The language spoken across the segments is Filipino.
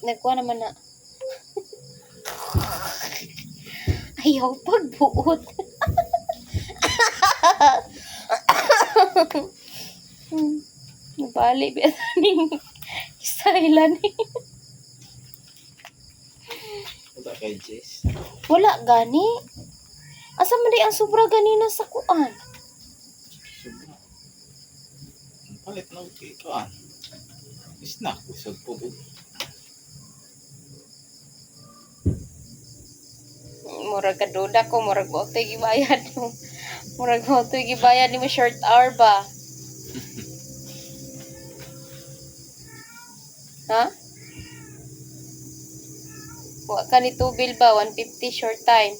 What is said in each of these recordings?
Nagkuha naman na. Ayaw pagbuot. Nabali ba ning style ni? Wala kay Jess. Wala gani. Asa man di ang sobra ganina sa kuan? Sobra. Ang palit na ikuan. Snack. Usog po. Murag kaduda ko, murag mo ito gibayad mo. Murag mo ito gibayad ni mo short hour ba? Ha? Wa ka ni tubil ba? 150 short time.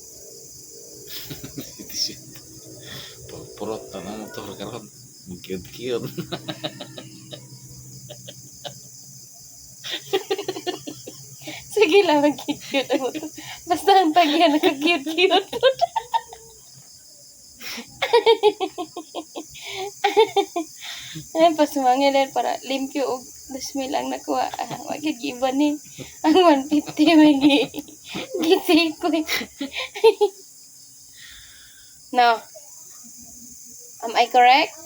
Purot na ng motor karon. Cute-cute. Sige lang, mag-cute ang motor. Basta ang tagyan, naka-cute-cute. Ay, pasumangin para limpyo og 2,000 ang nakuha. Magigiba ni. Ang 150 may giti ko. No. Am I correct?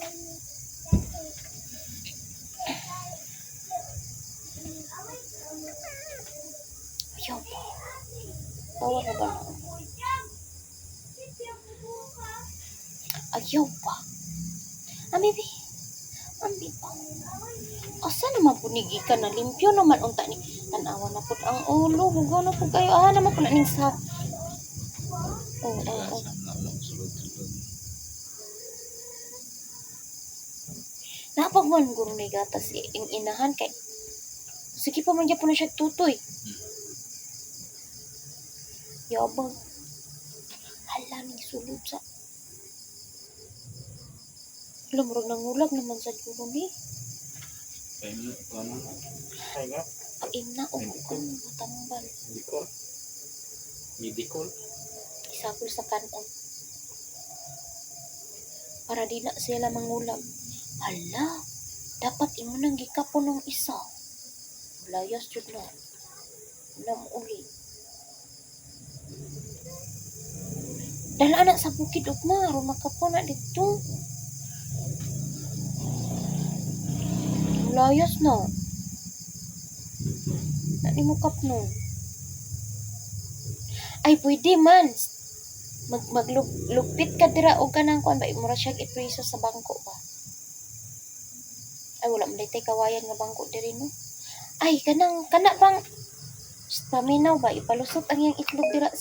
Ayaw pa. Bawa na ba? Ayaw pa. Amibi. Ambi pa. Asa naman punigi ka na limpyo naman unta ni. Tanawa na pud ang ulo. Hugaw na pud kayo. Naman po na ning sa. Oo. Napagman guro ni gatas ing inahan kay. Sige pa man po na siya tutoy. Yabang. Hala ning sulod sa. Lumurog ng ulag naman sa guro ni. Ay mo, ano? Ay nga. Pain na o matambal. Medicol. Isapol sa kanon. Para di na sila mangulag. Hala, dapat imo nang gikapon ng isa. Layas jud na. Uli. Dala anak sa bukid ugma, aron makapon na dito. Layas na. Nani mo kapno. Ay, pwede man. Maglupit ka dira o kanang kuan ba imura siya ipriso sa bangko ba. Ay, wala man tay kawayan nga bangko diri no. Ay, kana bang paminaw ba ipalusot ang iyang itlog dira sa